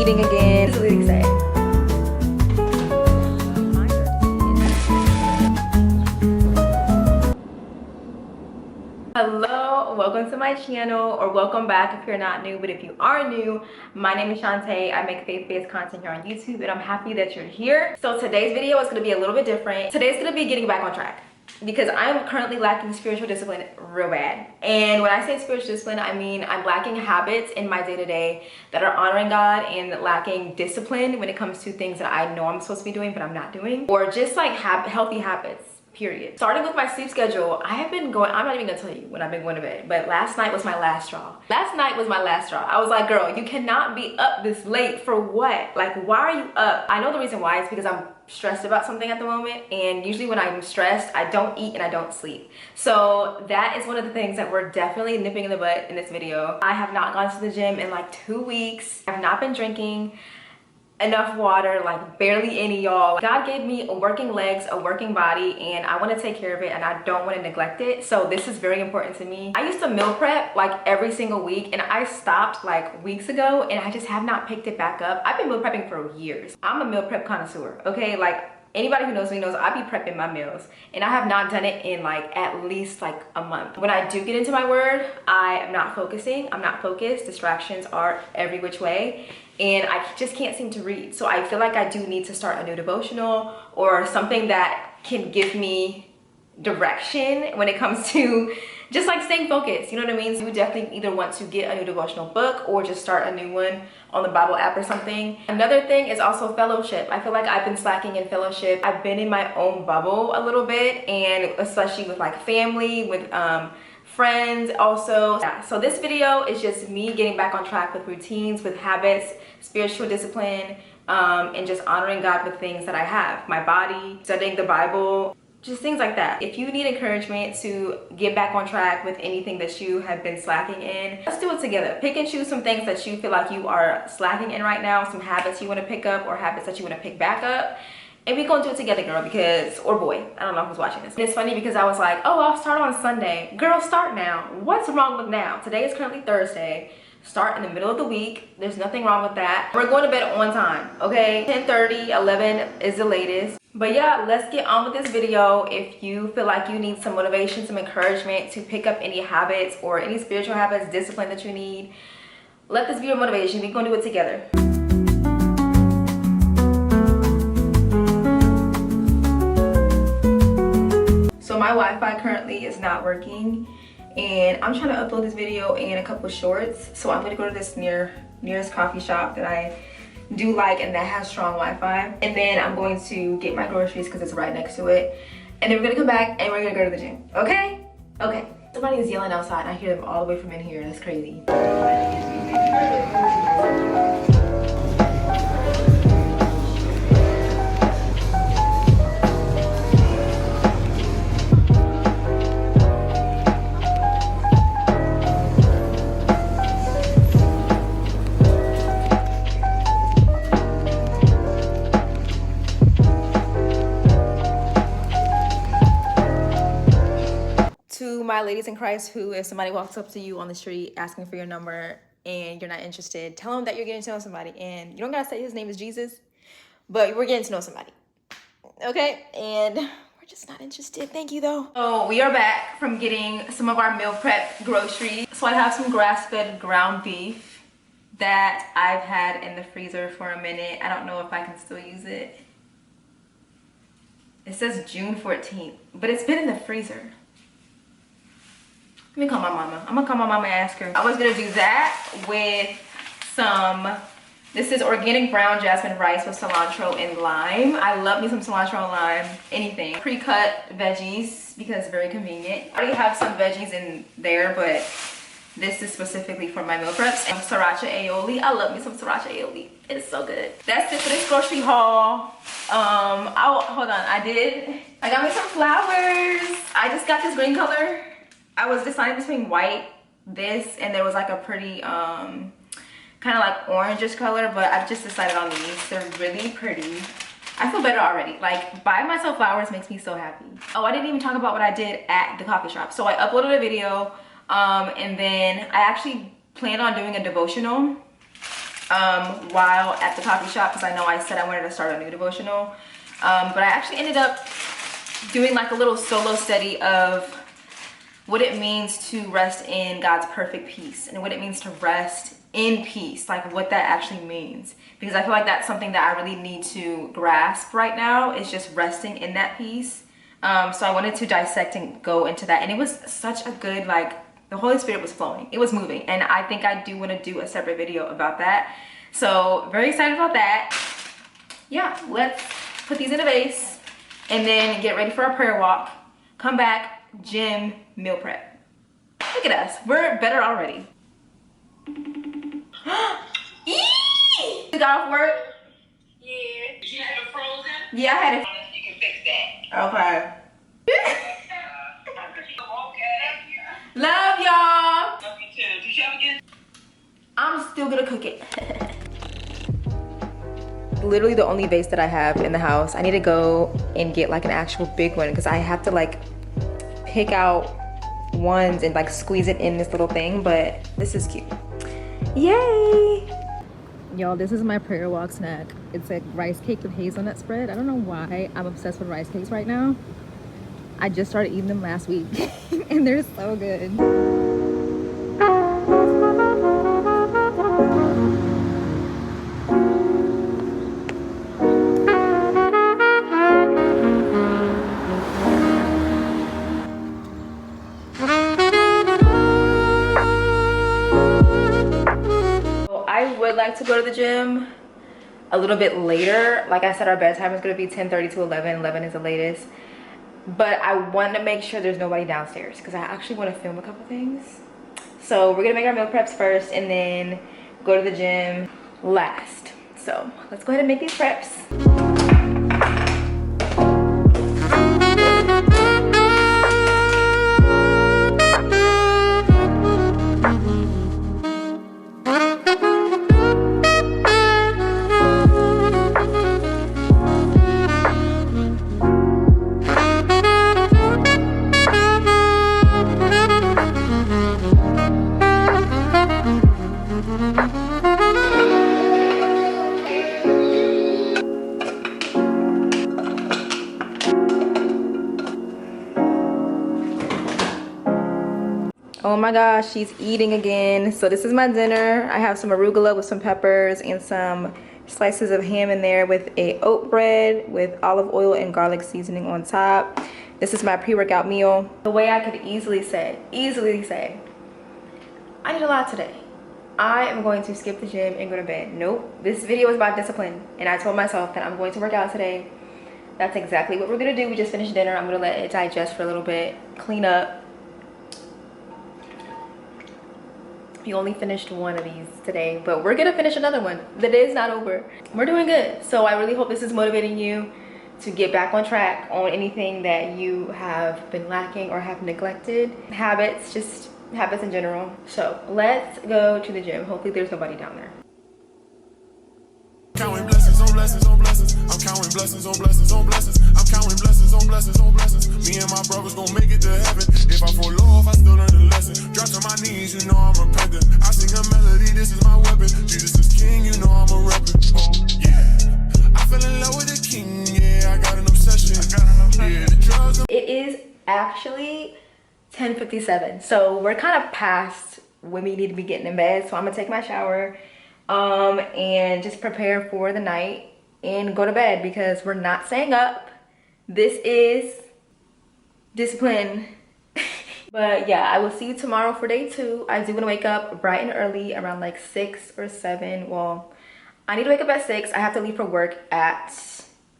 eating again. It's really exciting. Hello, welcome to my channel, or welcome back if you're not new. But if you are new, my name is Shantae. I make faith-based content here on YouTube, and I'm happy that you're here. So today's video is going to be a little bit different. Today's going to be getting back on track, because I'm currently lacking spiritual discipline real bad. And when I say spiritual discipline, I mean I'm lacking habits in my day-to-day that are honoring God, and lacking discipline when it comes to things that I know I'm supposed to be doing but I'm not doing, or just like healthy habits. Period. Starting with my sleep schedule, I have been going, I'm not even gonna tell you when I've been going to bed, but last night was my last straw. Last night was my last straw. I was like, girl, you cannot be up this late for what? Like, why are you up? I know the reason why is because I'm stressed about something at the moment, and usually when I'm stressed, I don't eat and I don't sleep. So that is one of the things that we're definitely nipping in the butt in this video. I have not gone to the gym in like 2 weeks. I've not been drinking enough water, like barely any, y'all. God gave me working legs, a working body, and I want to take care of it, and I don't want to neglect it. So this is very important to me. I used to meal prep like every single week, and I stopped like weeks ago, and I just have not picked it back up. I've been meal prepping for years. I'm a meal prep connoisseur, okay? Like, anybody who knows me knows I be prepping my meals, and I have not done it in like at least like a month. When I do get into my word, I am not focusing. I'm not focused. Distractions are every which way, and I just can't seem to read. So I feel like I do need to start a new devotional, or something that can give me direction when it comes to just like staying focused, you know what I mean? So you definitely either want to get a new devotional book or just start a new one on the Bible app or something. Another thing is also fellowship. I feel like I've been slacking in fellowship. I've been in my own bubble a little bit, and especially with like family, with friends also. Yeah, so this video is just me getting back on track with routines, with habits, spiritual discipline, and just honoring God with things that I have. My body, studying the Bible, just things like that. If you need encouragement to get back on track with anything that you have been slacking in, let's do it together. Pick and choose some things that you feel like you are slacking in right now, some habits you want to pick up, or habits that you want to pick back up, and we're gonna do it together, girl, because, or boy, I don't know who's watching this. And it's funny because I was like, oh, I'll start on Sunday. Girl, start now. What's wrong with now? Today is currently Thursday. Start in the middle of the week. There's nothing wrong with that. We're going to bed on time, okay? 10:30, 11 is the latest. But yeah, let's get on with this video. If you feel like you need some motivation, some encouragement to pick up any habits or any spiritual habits, discipline that you need, let this be your motivation. We're gonna do it together. So my Wi-Fi currently is not working, and I'm trying to upload this video and a couple shorts. So I'm gonna go to this nearest coffee shop that I do like and that has strong Wi-Fi, and then I'm going to get my groceries because it's right next to it, and then we're gonna come back and we're gonna go to the gym. Okay? Okay. Somebody is yelling outside. I hear them all the way from in here. That's crazy. To my ladies in Christ, who, if somebody walks up to you on the street asking for your number and you're not interested, tell them that you're getting to know somebody, and you don't gotta say his name is Jesus, but we're getting to know somebody, okay? And we're just not interested. Thank you though. So we are back from getting some of our meal prep groceries. So I have some grass-fed ground beef that I've had in the freezer for a minute. I don't know if I can still use it. It says June 14th, but it's been in the freezer. Let me call my mama. I'm gonna call my mama and ask her. I was gonna do that with some, this is organic brown jasmine rice with cilantro and lime. I love me some cilantro and lime, anything. Pre-cut veggies because it's very convenient. I already have some veggies in there, but this is specifically for my meal preps. And sriracha aioli. I love me some sriracha aioli. It's so good. That's it for this grocery haul. Hold on. I got me some flowers. I just got this green color. I was deciding between white, this, and there was like a pretty kind of like orangish color, but I've just decided on these. They're really pretty. I feel better already. Like, buying myself flowers makes me so happy. Oh, I didn't even talk about what I did at the coffee shop. So I uploaded a video, and then I actually planned on doing a devotional. while at the coffee shop, because I know I said I wanted to start a new devotional. But I actually ended up doing like a little solo study of what it means to rest in God's perfect peace and what it means to rest in peace, like what that actually means. Because I feel like that's something that I really need to grasp right now, is just resting in that peace. So I wanted to dissect and go into that, and it was such a good, like, the Holy Spirit was flowing, it was moving, and I think I do want to do a separate video about that. So very excited about that. Yeah, let's put these in a vase and then get ready for our prayer walk, come back, gym, meal prep. Look at us, we're better already. You got off work? Yeah. Did you have it frozen? Yeah, I had it. You can fix that. Okay. Okay. Love y'all. Love you too. Did you ever get? I'm still gonna cook it. Literally the only vase that I have in the house. I need to go and get like an actual big one, because I have to like pick out ones and like squeeze it in this little thing, but this is cute. Yay! Y'all, this is my prayer walk snack. It's a rice cake with hazelnut spread. I don't know why I'm obsessed with rice cakes right now. I just started eating them last week and they're so good. I would like to go to the gym a little bit later. Like I said, our bedtime is going to be 10:30 to 11. 11 is the latest. But I want to make sure there's nobody downstairs, because I actually want to film a couple things. So we're going to make our meal preps first and then go to the gym last. So let's go ahead and make these preps. Oh my gosh, she's eating again. So this is my dinner. I have some arugula with some peppers and some slices of ham in there with a oat bread with olive oil and garlic seasoning on top. This is my pre-workout meal. The way I could easily say, I did a lot today. I am going to skip the gym and go to bed. Nope, this video is about discipline. And I told myself that I'm going to work out today. That's exactly what we're gonna do. We just finished dinner. I'm gonna let it digest for a little bit, clean up. We only finished one of these today, but we're gonna finish another one. The day is not over. We're doing good. So I really hope this is motivating you to get back on track on anything that you have been lacking or have neglected. Habits, just habits in general. So let's go to the gym. Hopefully there's nobody down there. Counting blessings on blessings on blessings. I'm counting blessings on blessings on blessings. I'm counting blessings on blessings on blessings. Me and my brothers gon' make it to heaven. If I fall off, I still learn the lesson. Drop to my knees, you know I'm repentant. I sing a melody, this is my weapon. Jesus is king, you know I'm a rapper. Oh, yeah. I fell in love with the king, yeah. I got an obsession. Yeah, the drugs. It is actually 10:57. So we're kind of past when we need to be getting in bed. So I'm gonna take my shower and just prepare for the night and go to bed, because we're not staying up. This is discipline. But yeah, I will see you tomorrow for day 2. I do want to wake up bright and early around like 6 or 7. Well, I need to wake up at 6. I have to leave for work at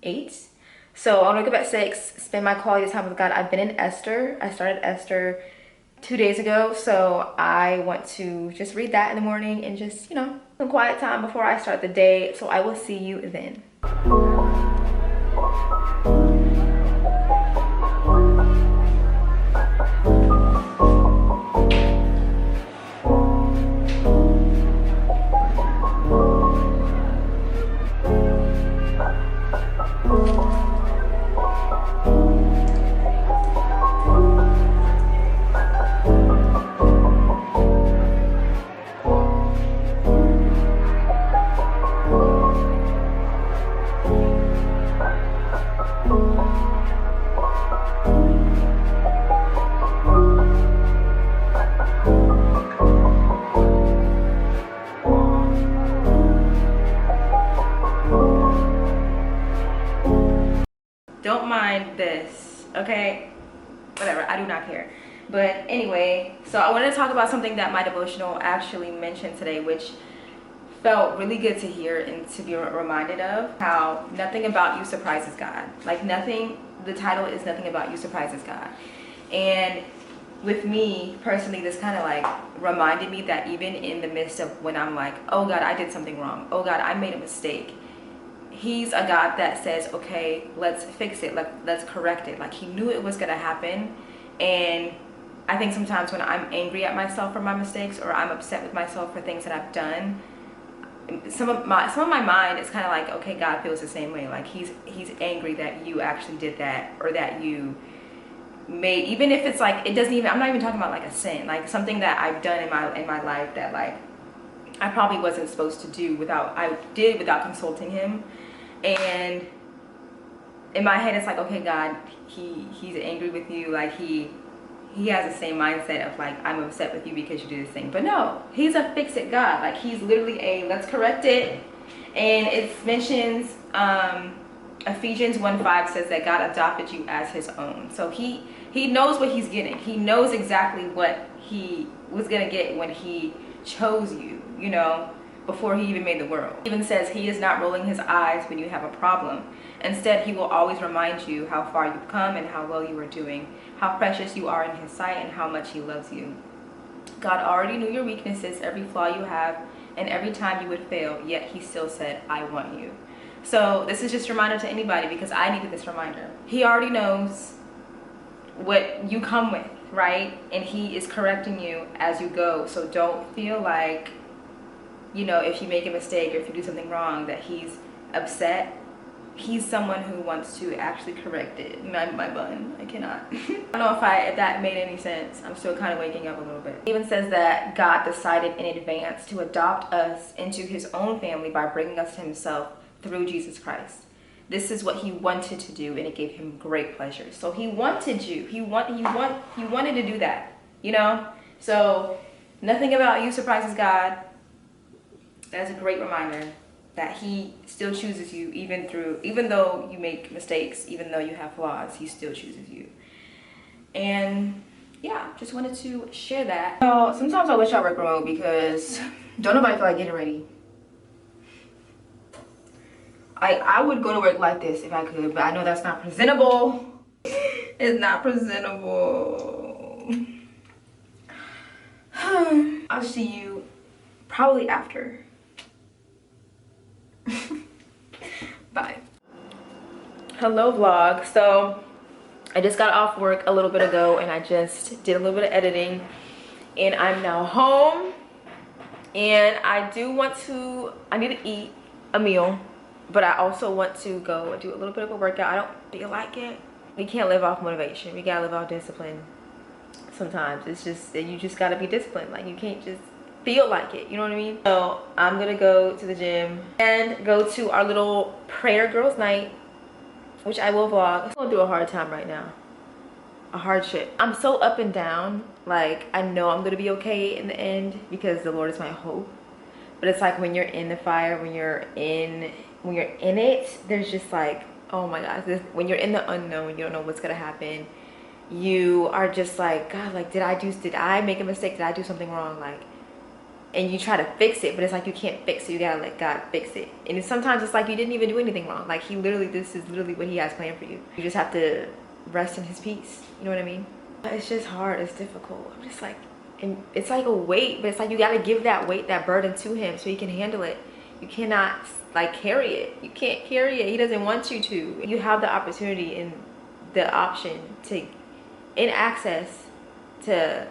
8. So I'll wake up at 6, spend my quality time with God. I've been in Esther. I started Esther 2 days ago, so I want to just read that in the morning and just, you know, some quiet time before I start the day. So I will see you then. behind this, okay? Whatever, I do not care. But anyway, so I wanted to talk about something that my devotional actually mentioned today, which felt really good to hear and to be reminded of. How nothing about you surprises God. Like nothing, the title is Nothing About You Surprises God. And with me personally, this kind of like reminded me that even in the midst of when I'm like, oh God, I did something wrong, oh God, I made a mistake, he's a God that says, okay, let's fix it, let's correct it. Like he knew it was gonna happen. And I think sometimes when I'm angry at myself for my mistakes, or I'm upset with myself for things that I've done, some of my mind is kind of like, okay, God feels the same way. Like he's angry that you actually did that, or that you made, even if it's like, it doesn't even, I'm not even talking about like a sin, like something that I've done in my life that like I probably wasn't supposed to do, I did without consulting him. And in my head it's like, okay, God, he's angry with you, like he has the same mindset of like, I'm upset with you because you do this thing. But no, he's a fix-it God. Like he's literally a let's correct it. And it mentions Ephesians 1:5 says that God adopted you as his own. So he knows what he's getting. He knows exactly what he was gonna get when he chose you, you know, before he even made the world. It even says he is not rolling his eyes when you have a problem. Instead, he will always remind you how far you've come and how well you are doing, how precious you are in his sight, and how much he loves you. God already knew your weaknesses, every flaw you have, and every time you would fail, yet he still said, I want you. So this is just a reminder to anybody, because I needed this reminder. He already knows what you come with, right? And he is correcting you as you go. So don't feel like, you know, if you make a mistake or if you do something wrong, that he's upset. He's someone who wants to actually correct it. My bun, I cannot. I don't know if that made any sense. I'm still kind of waking up a little bit. It even says that God decided in advance to adopt us into his own family by bringing us to himself through Jesus Christ. This is what he wanted to do, and it gave him great pleasure. So he wanted you. He wanted to do that, you know? So nothing about you surprises God. That's a great reminder that he still chooses you, even though you make mistakes, even though you have flaws, he still chooses you. And yeah, just wanted to share that. So sometimes I wish I work remote, because don't nobody feel like getting ready. I would go to work like this if I could, but I know that's not presentable. It's not presentable. I'll see you probably after. Bye. Hello vlog. So I just got off work a little bit ago, and I just did a little bit of editing, and I'm now home. And I need to eat a meal, but I also want to go do a little bit of a workout. I don't feel like it. We can't live off motivation. We gotta live off discipline. Sometimes it's just that you just gotta be disciplined. Like you can't just feel like it, you know what I mean? So I'm gonna go to the gym and go to our little prayer girls night, which I will vlog. I'm going through a hard time right now, a hardship. I'm so up and down. Like I know I'm gonna be okay in the end, because the Lord is my hope. But it's like when you're in the fire, when you're in it, there's just like, oh my gosh, when you're in the unknown, you don't know what's gonna happen. You are just like, God, like did I make a mistake? Did I do something wrong? Like, and you try to fix it, but it's like you can't fix it. You gotta let God fix it. And sometimes it's like you didn't even do anything wrong. Like this is literally what he has planned for you. You just have to rest in his peace. You know what I mean? It's just hard. It's difficult. I'm just like, and it's like a weight, but it's like you gotta give that weight, that burden to him so he can handle it. You cannot like carry it. You can't carry it. He doesn't want you to. You have the opportunity and the option in access to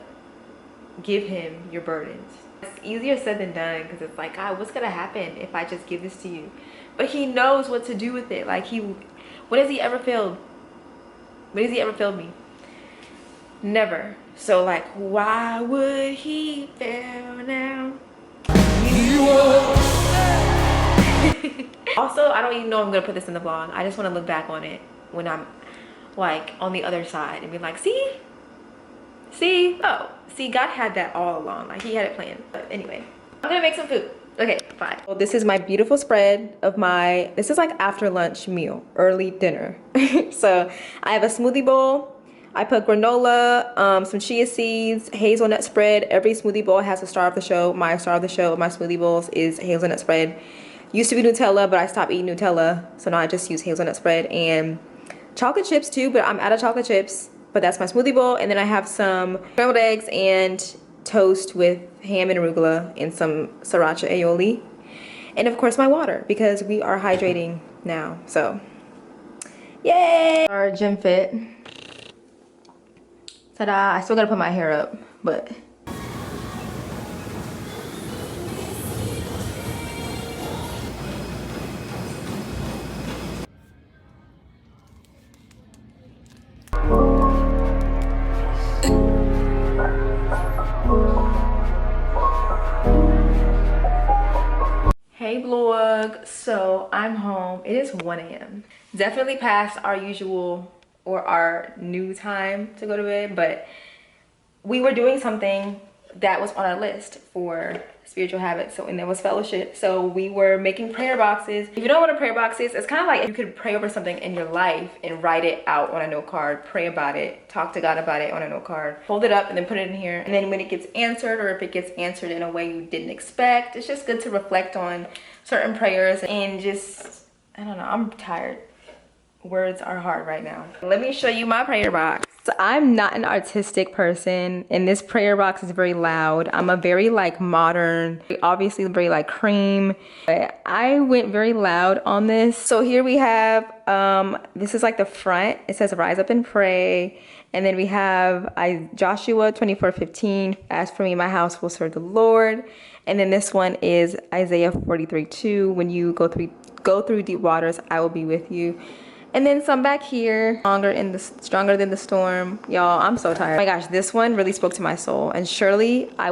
give him your burdens. It's easier said than done, because it's like, God, what's gonna happen if I just give this to you? But he knows what to do with it. Like when has he ever failed? When has he ever failed me? Never. So like, why would he fail now? Also, I don't even know I'm gonna put this in the vlog. I just want to look back on it when I'm like on the other side and be like, see, God had that all along. Like he had it planned. But anyway, I'm gonna make some food. Okay, fine. Well, this is my beautiful spread of my, this is like after lunch meal, early dinner. So I have a smoothie bowl. I put granola, some chia seeds, hazelnut spread. Every smoothie bowl has a star of the show. My star of the show of my smoothie bowls is hazelnut spread. Used to be Nutella, but I stopped eating Nutella. So now I just use hazelnut spread and chocolate chips too, but I'm out of chocolate chips. But that's my smoothie bowl. And then I have some scrambled eggs and toast with ham and arugula and some sriracha aioli. And of course my water, because we are hydrating now. So, yay! Our gym fit. Ta-da! I still gotta put my hair up, but. Hey vlog, so I'm home. It is 1 a.m. Definitely past our usual or our new time to go to bed, but we were doing something that was on our list for spiritual habits, so, and there was fellowship. So we were making prayer boxes. If you don't know what a prayer box is, it's kind of like you could pray over something in your life and write it out on a note card, pray about it, talk to God about it on a note card, fold it up and then put it in here. And then when it gets answered, or if it gets answered in a way you didn't expect, it's just good to reflect on certain prayers and just, I don't know, I'm tired. Words are hard right now. Let me show you my prayer box. So I'm not an artistic person, and this prayer box is very loud. I'm a very like modern, obviously very like cream, but I went very loud on this. So here we have, this is like the front. It says rise up and pray. And then we have Joshua 24:15, as for me, my house will serve the Lord. And then this one is Isaiah 43:2, when you go through deep waters, I will be with you. And then some back here, stronger than the storm. Y'all, I'm so tired. Oh my gosh, this one really spoke to my soul. And surely I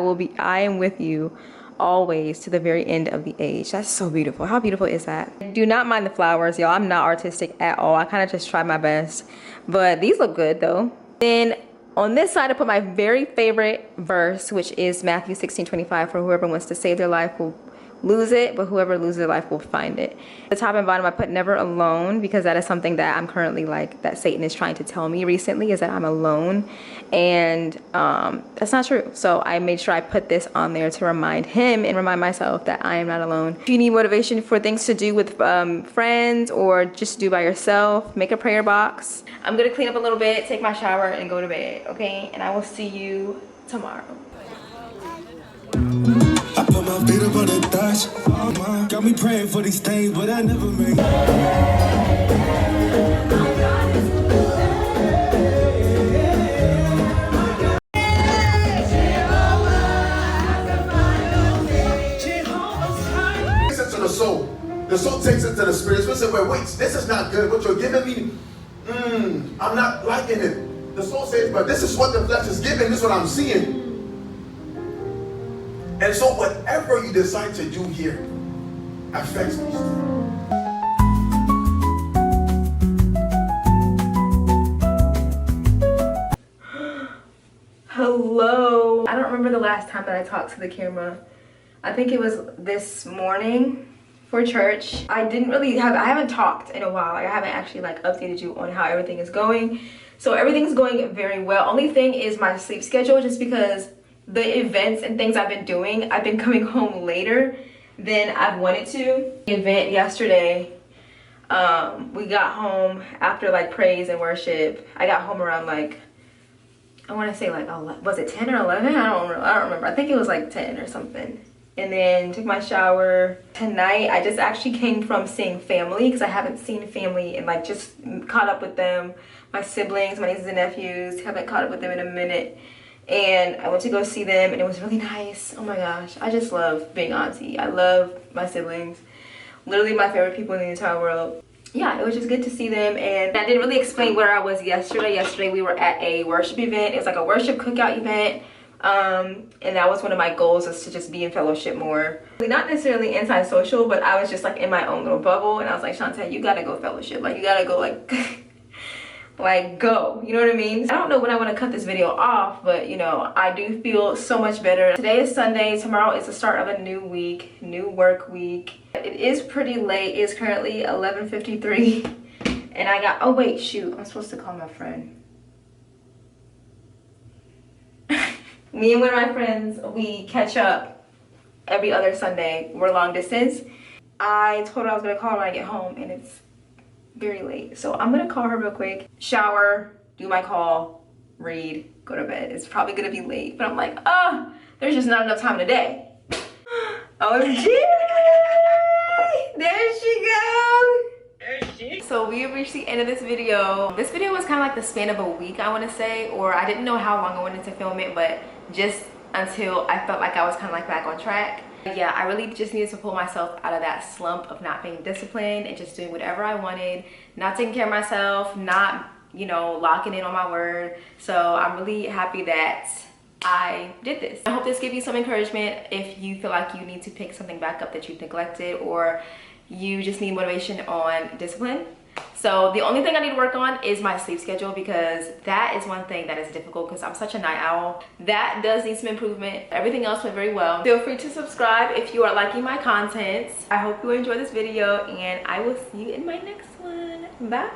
am with you always to the very end of the age. That's so beautiful. How beautiful is that? Do not mind the flowers, y'all. I'm not artistic at all. I kind of just try my best. But these look good though. Then on this side, I put my very favorite verse, which is Matthew 16:25. For whoever wants to save their life will lose it, but whoever loses their life will find it. The top and bottom I put never alone, because that is something that I'm currently like, that Satan is trying to tell me recently, is that I'm alone, and that's not true. So I made sure I put this on there to remind him and remind myself that I am not alone. If you need motivation for things to do with friends or just do by yourself, make a prayer box. I'm gonna clean up a little bit, take my shower, and go to bed, okay? And I will see you tomorrow. I put my feet up on the dash. Got me praying for these things, but I never make it. To the soul. The soul takes it to the spirit. Listen, wait, this is not good. What you're giving me, I'm not liking it. The soul says, but this is what the flesh is giving. This is what I'm seeing. And so whatever you decide to do here affects me. Hello. I don't remember the last time that I talked to the camera. I think it was this morning for church. I haven't talked in a while. Like, I haven't actually like updated you on how everything is going. So everything's going very well. Only thing is my sleep schedule, just because the events and things I've been doing, I've been coming home later than I've wanted to. The event yesterday, we got home after like praise and worship. I got home around like, I want to say like, was it 10 or 11? I don't remember. I think it was like 10 or something. And then took my shower. Tonight, I just actually came from seeing family, because I haven't seen family and like just caught up with them. My siblings, my nieces and nephews, haven't caught up with them in a minute. And I went to go see them, and it was really nice. Oh my gosh, I just love being auntie. I love my siblings. Literally my favorite people in the entire world. Yeah, it was just good to see them. And I didn't really explain where I was yesterday. Yesterday we were at a worship event. It was like a worship cookout event. And that was one of my goals, is to just be in fellowship more. Not necessarily anti-social, but I was just like in my own little bubble. And I was like, Shantae, you gotta go fellowship. Like, you gotta go like like go, you know what I mean? I don't know when I want to cut this video off, but you know, I do feel so much better. Today is Sunday, tomorrow is the start of a new week, new work week. It is pretty late. It's currently 11:53 and I got, oh wait, shoot, I'm supposed to call my friend. Me and one of my friends, we catch up every other Sunday. We're long distance. I told her I was gonna call her when I get home and it's very late, so I'm gonna call her real quick, shower, do my call, read, go to bed. It's probably gonna be late, but I'm like, there's just not enough time in the day. OMG! There she goes. So we have reached the end of this video. This video was kind of like the span of a week, I want to say, or I didn't know how long I wanted to film it, but just until I felt like I was kind of like back on track. Yeah, I really just needed to pull myself out of that slump of not being disciplined and just doing whatever I wanted, not taking care of myself, not, you know, locking in on my word. So I'm really happy that I did this. I hope this gave you some encouragement if you feel like you need to pick something back up that you neglected, or you just need motivation on discipline. So the only thing I need to work on is my sleep schedule, because that is one thing that is difficult because I'm such a night owl. That does need some improvement. Everything else went very well. Feel free to subscribe if you are liking my content. I hope you enjoyed this video and I will see you in my next one. Bye.